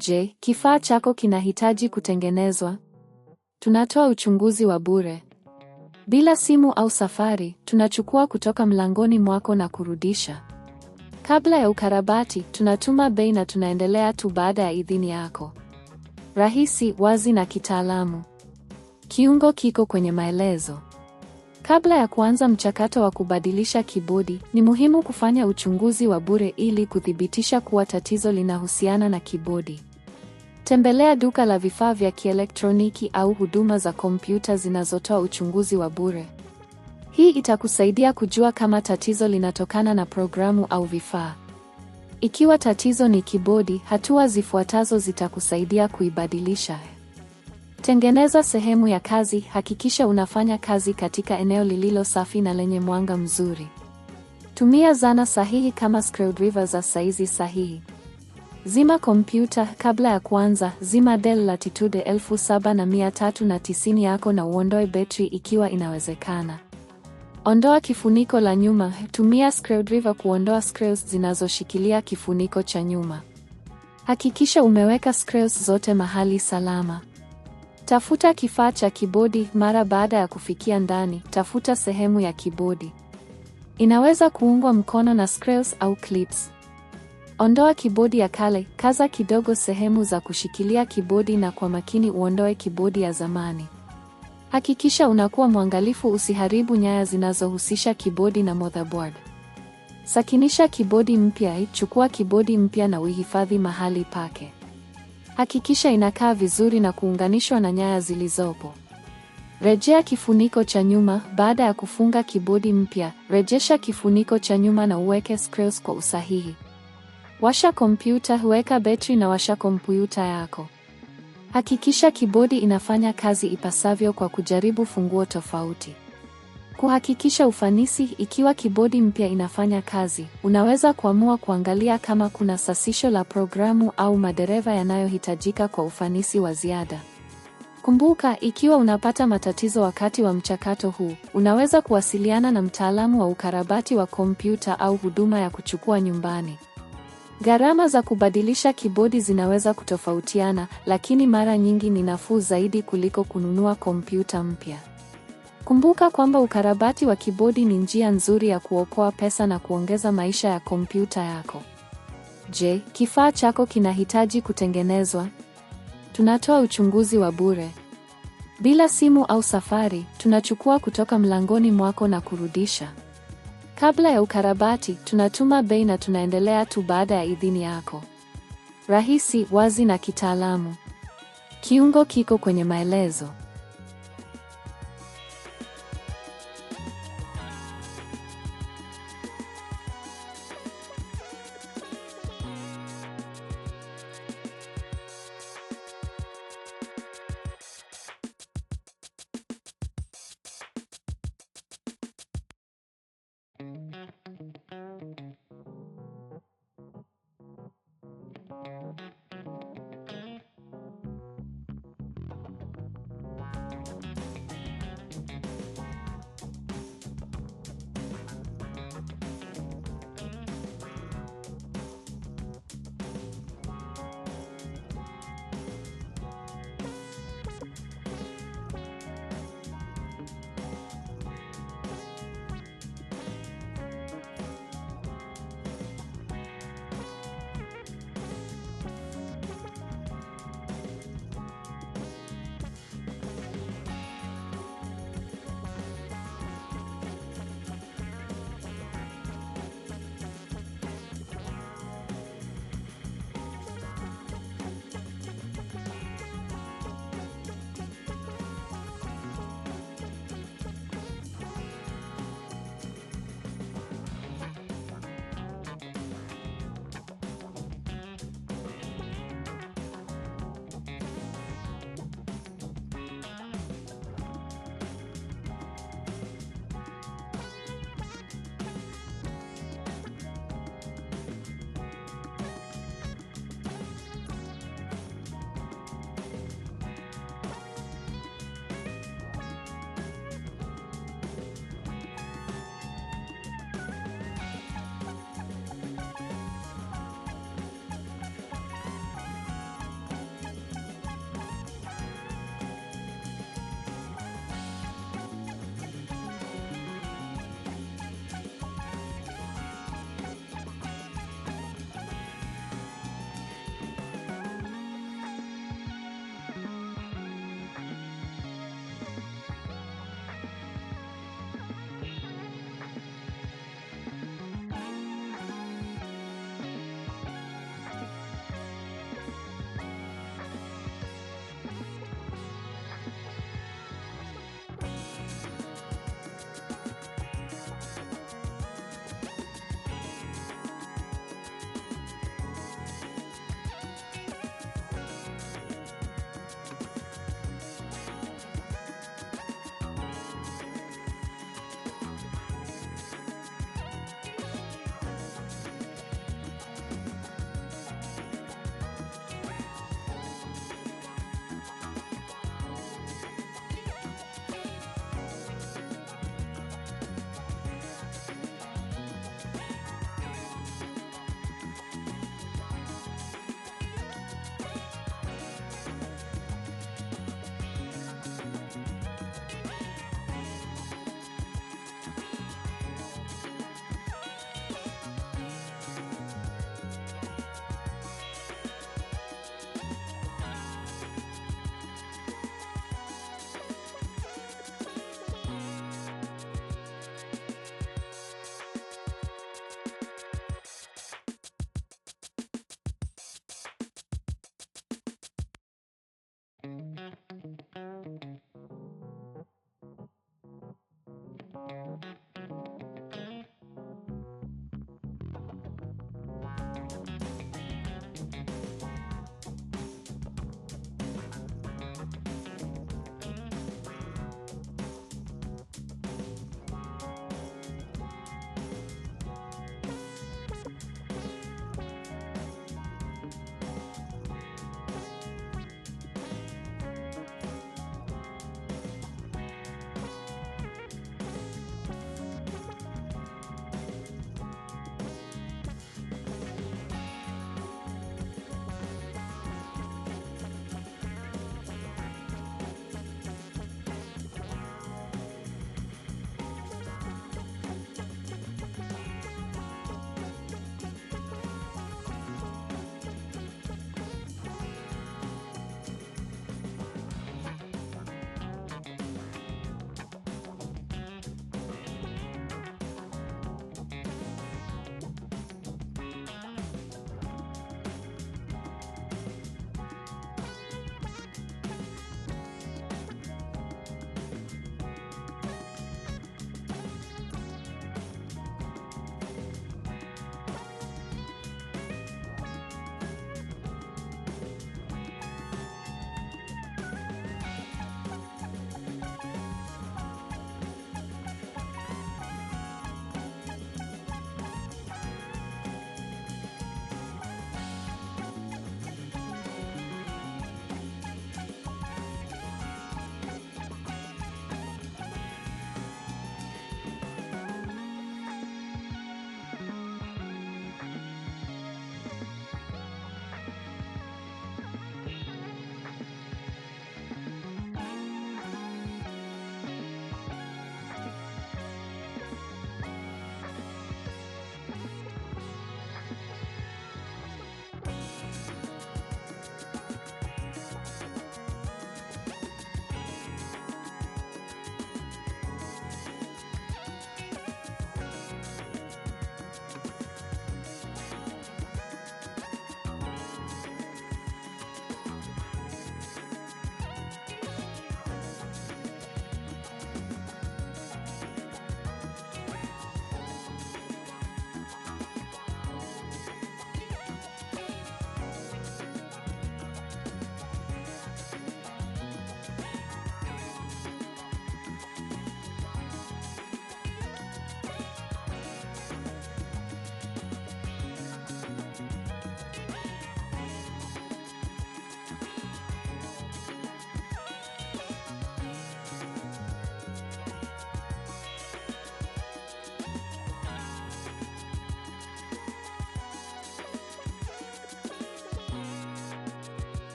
Je, kifaa chako kinahitaji kutengenezwa? Tunatoa uchunguzi wa bure. Bila simu au safari, tunachukua kutoka mlangoni mwako na kurudisha. Kabla ya ukarabati, tunatuma bei na tunaendelea tu baada ya idhini yako. Rahisi, wazi na kitaalamu. Kiungo kiko kwenye maelezo. Kabla ya kuanza mchakato wa kubadilisha kibodi, ni muhimu kufanya uchunguzi wa bure ili kuthibitisha kuwa tatizo linahusiana na kibodi. Tembelea duka la vifaa vya kielektroniki au huduma za kompyuta zinazotoa uchunguzi wa bure. Hii itakusaidia kujua kama tatizo linatokana na programu au vifaa. Ikiwa tatizo ni kibodi, hatua zifuatazo zitakusaidia kuibadilisha. Tengeneza sehemu ya kazi. Hakikisha unafanya kazi katika eneo lililo safi na lenye mwanga mzuri. Tumia zana sahihi kama screwdriver za saizi sahihi. Zima kompyuta. Kabla ya kuanza, zima Dell Latitude 7390 yako na uondoe betri ikiwa inawezekana. Ondoa kifuniko la nyuma. Tumia screwdriver kuondoa screws zinazoshikilia kifuniko cha nyuma. Hakikisha umeweka screws zote mahali salama. Tafuta kifaa cha kibodi. Mara baada ya kufikia ndani, tafuta sehemu ya kibodi. Inaweza kuungwa mkono na screws au clips. Ondoa kibodi ya kale. Kaza kidogo sehemu za kushikilia kibodi na kwa makini uondoe kibodi ya zamani. Hakikisha unakuwa mwangalifu usiharibu nyaya zinazohusisha kibodi na motherboard. Sakinisha kibodi mpya. Chukua kibodi mpya na uihifadhi mahali pake. Hakikisha inakaa vizuri na kuunganishwa na nyaya zilizopo. Rejea kifuniko cha nyuma. Baada ya kufunga kibodi mpya, rejesha kifuniko cha nyuma na uweke screws kwa usahihi. Washa kompyuta. Weka betri na washa kompyuta yako. Hakikisha kibodi inafanya kazi ipasavyo kwa kujaribu funguo tofauti. Kuhakikisha ufanisi. Ikiwa kibodi mpya inafanya kazi, unaweza kuamua kuangalia kama kuna sasisho la programu au madereva yanayohitajika kwa ufanisi wa ziada. Kumbuka, ikiwa unapata matatizo wakati wa mchakato huu, unaweza kuwasiliana na mtaalamu wa ukarabati wa kompyuta au huduma ya kuchukua nyumbani. Gharama za kubadilisha kibodi zinaweza kutofautiana, lakini mara nyingi ni nafuu zaidi kuliko kununua kompyuta mpya. Kumbuka kwamba ukarabati wa kibodi ni njia nzuri ya kuokoa pesa na kuongeza maisha ya kompyuta yako. Je, kifaa chako kinahitaji kutengenezwa? Tunatoa uchunguzi wa bure. Bila simu au safari, tunachukua kutoka mlangoni mwako na kurudisha. Kabla ya ukarabati, tunatuma bei na tunaendelea tu baada ya idhini yako. Rahisi, wazi na kitaalamu. Kiungo kiko kwenye maelezo.